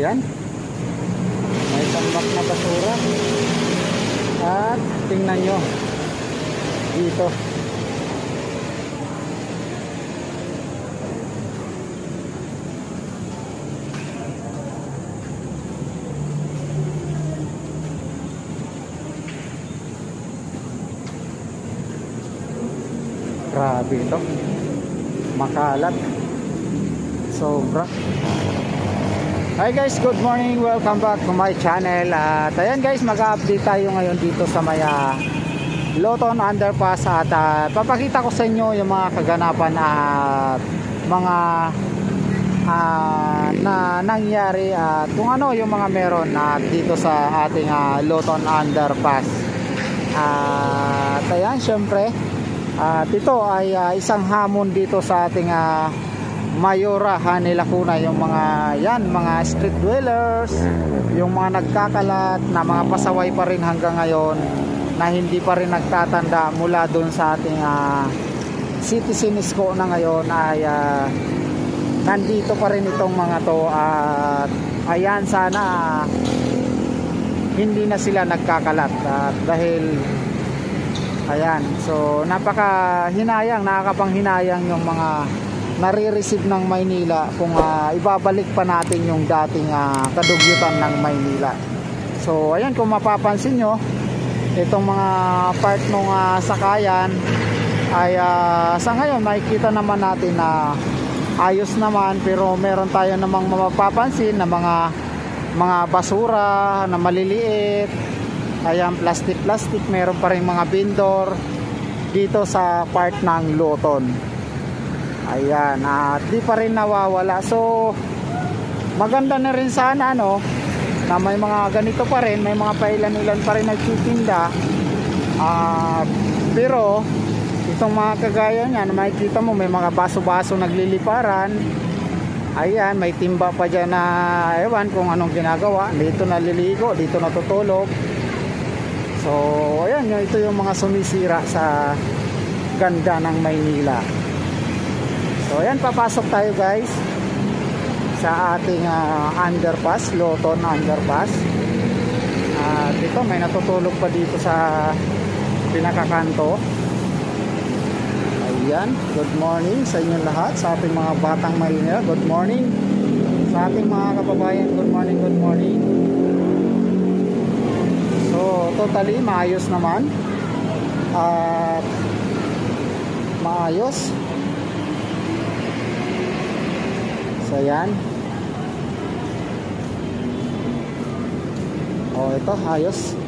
Ayan, may tambak na basura. At tingnan nyo dito, grabe ito, makalat sobra. Hi guys, good morning, welcome back to my channel. At ayan guys, mag-update tayo ngayon dito sa may Loton Underpass. At papakita ko sa inyo yung mga kaganapan at mga na nangyari at kung ano yung mga meron dito sa ating Loton Underpass. At ayan, syempre at ito ay isang hamon dito sa ating Mayora, Hanay Lacuna, yung mga yan, mga street dwellers, yung mga nagkakalat na mga pasaway pa rin hanggang ngayon na hindi pa rin nagtatanda mula doon sa ating citizen isko na ngayon ay nandito pa rin itong mga to. At ayan, sana hindi na sila nagkakalat at dahil ayan, so napakahinayang, nakakapanghinayang yung mga nare-receive ng Maynila kung ibabalik pa natin yung dating kadugyutan ng Maynila. So ayan, kung mapapansin nyo, itong mga part ng sakayan ay sa ngayon makikita naman natin na ayos naman, pero meron tayo namang mapapansin na mga basura na maliliit. Ayan, plastic, meron pa rin mga vendor dito sa part ng Loton. Ayan, at di pa rin nawawala. So maganda na rin sana na may mga ganito pa rin, may mga pailan-ilan pa rin nagtitinda. Pero itong mga kagaya niyan, makikita mo may mga baso-baso nagliliparan. Ayan, may timba pa dyan na ewan kung anong ginagawa. Dito naliligo, dito natutulog. So ayan, ito yung mga sumisira sa ganda ng Maynila. So ayan, papasok tayo guys sa ating underpass, Loton Underpass. Dito may natutulog pa dito sa pinakakanto. Ayan, good morning sa inyong lahat, sa ating mga batang Maynila. Good morning sa ating mga kababayan. Good morning, good morning. So totally maayos naman at maayos. So yan, ito ayos.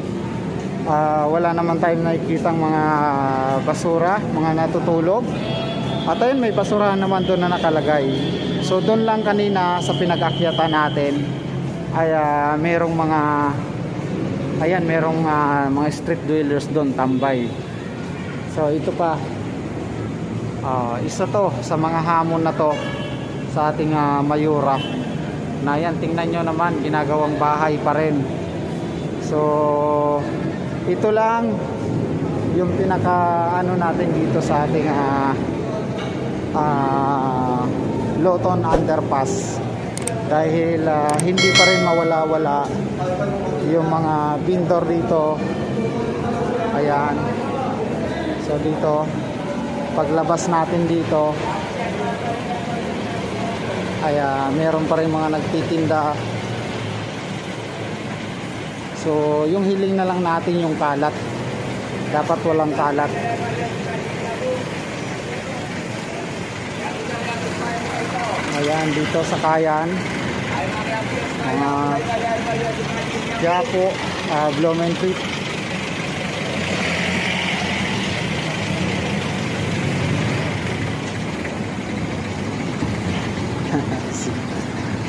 Wala naman tayong nakikitang mga basura, mga natutulog. At ayun, may basura naman doon na nakalagay. So doon lang kanina sa pinag-akyatan natin ay merong mga ayan, merong mga street dwellers doon tambay. So ito pa, isa to sa mga hamon na to sa ating Mayora na yan, tingnan nyo naman, ginagawang bahay pa rin. So ito lang yung pinaka natin dito sa ating Loton Underpass, dahil hindi pa rin mawala-wala yung mga vendor dito. Ayan, so dito paglabas natin dito ay meron pa rin mga nagtitinda. So yung hiling na lang natin yung kalat, dapat walang kalat. Ayan, dito sa Kayan, mga Quiapo, Blumentritt.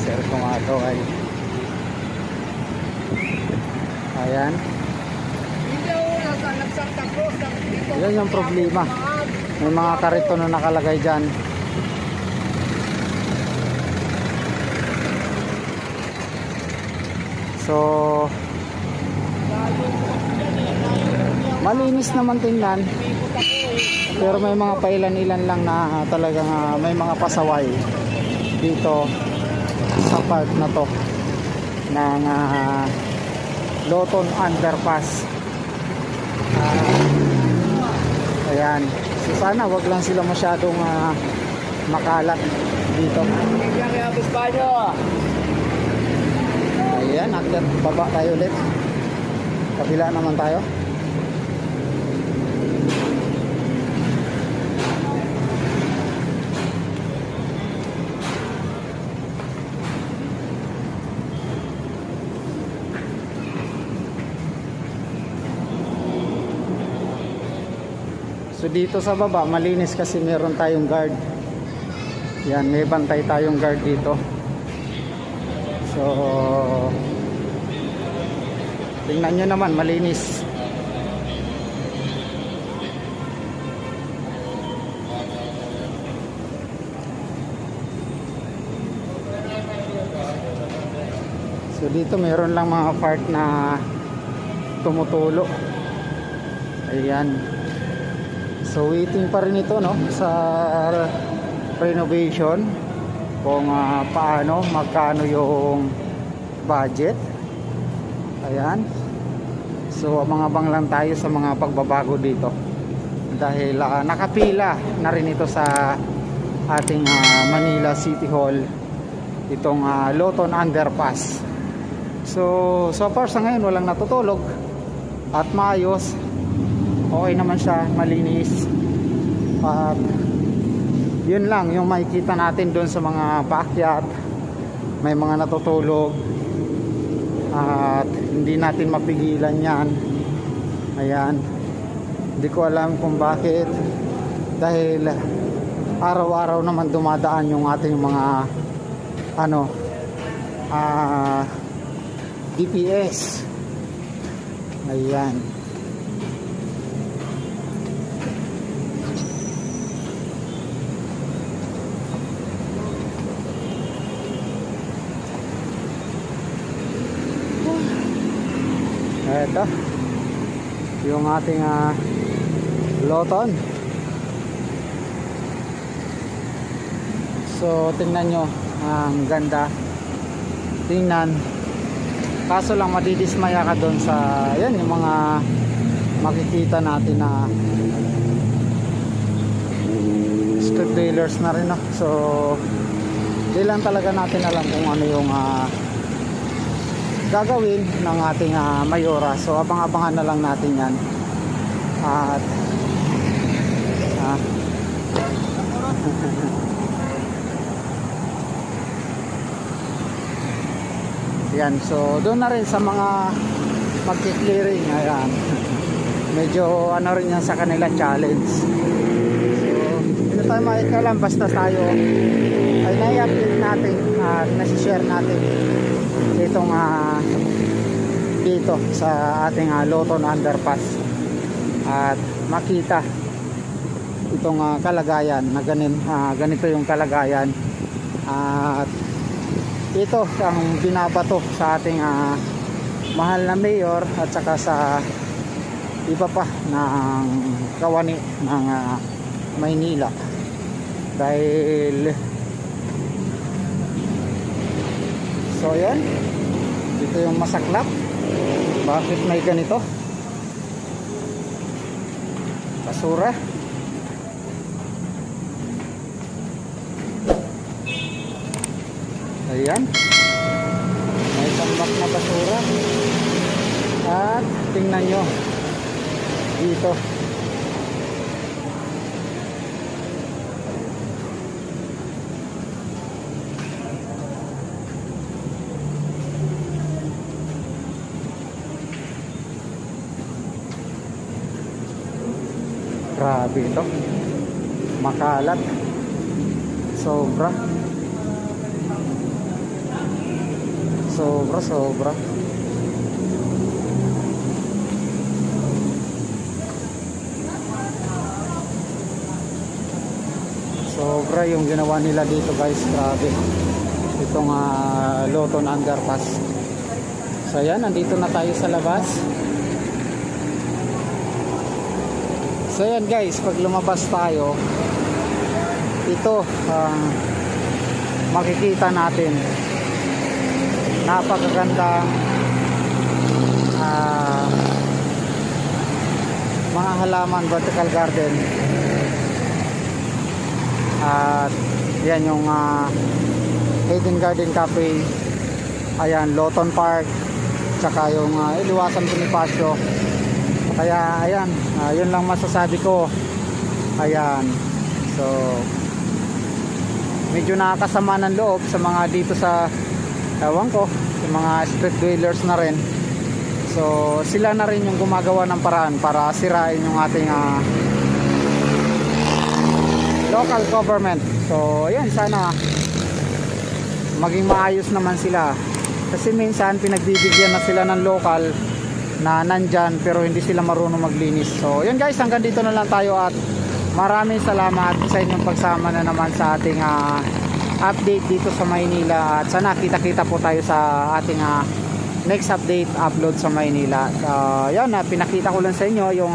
Sir kumakaway. Ayan, yan yung problema, may mga karito na nakalagay dyan. So malinis naman tingnan, pero may mga pailan-ilan lang na talagang may mga pasaway dito sa part na to. ng Loton Underpass. Ayan, so sana wag lang sila masyadong makalat dito. Ayan, after baba tayo ulit, kabila naman tayo. So dito sa baba malinis kasi meron tayong guard. Yan, may bantay tayong guard dito. So tingnan nyo naman, malinis. So dito meron lang mga part na tumutulo. Ayan. So waiting pa rin ito, no, sa renovation kung paano, magkano yung budget. Ayan. So abang-abang lang tayo sa mga pagbabago dito dahil nakapila na rin ito sa ating Manila City Hall, itong Loton Underpass. So far sa ngayon walang natutulog at maayos. Okay naman siya, malinis. At yun lang yung makikita natin doon sa mga paakyat, may mga natutulog at hindi natin mapigilan yan. Ayan, hindi ko alam kung bakit, dahil araw-araw naman dumadaan yung ating mga DPS. Ayan. Ito yung ating Loton. So tingnan nyo, ang ganda tingnan, kaso lang madidismaya ka doon sa yan, yung mga makikita natin na street dealers na rin, no? So di lang talaga natin alam kung ano yung gagawin ng ating mayora. So abang-abangan na lang natin yan. At yan, so doon na rin sa mga magki-clearing. Ayan, medyo ano rin yan sa kanila, challenge. So hindi tayo makikalam, basta tayo ay nai-update natin at nasi-share natin itong dito sa ating Loton Underpass at makita itong kalagayan na ganito yung kalagayan. At ito ang binabato sa ating mahal na mayor at saka sa iba pa ng kawani ng Maynila, dahil so yan, dito yung masaklap. Bakit may ganito? Basura. Ayan, may tambak na basura. At tingnan nyo dito, grabe ito, makalat sobra. Sobra. Sobra yung ginawa nila dito, guys. Grabe. Itong Loton Underpass. So yan, nandito na tayo sa labas. So yan, guys, pag lumabas tayo, ito makikita natin napakagandang mga halaman, vertical garden. At yan yung Eden Garden Cafe, ayan, Lawton Park, tsaka yung Iliwasan Bonifacio. Kaya ayan, yun lang masasabi ko. Ayan, so medyo nakakasama ng loob sa mga dito sa ewan ko, sa mga street dwellers na rin. So sila na rin yung gumagawa ng paraan para sirain yung ating local government. So ayan, sana maging maayos naman sila, kasi minsan pinagbibigyan na sila ng local na nandyan pero hindi sila marunong maglinis. So yun guys, hanggang dito na lang tayo at maraming salamat sa inyong pagsama na naman sa ating update dito sa Maynila, at sana kita-kita po tayo sa ating next update upload sa Maynila. Yan, pinakita ko lang sa inyo yung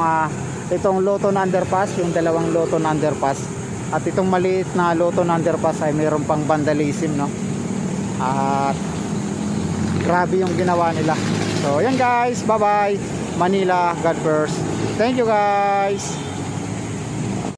itong Lawton Underpass, yung dalawang Lawton Underpass, at itong maliit na Lawton Underpass ay mayroon pang vandalism, no? At grabe yung ginawa nila. So yan guys, bye bye Manila, God first. Thank you guys.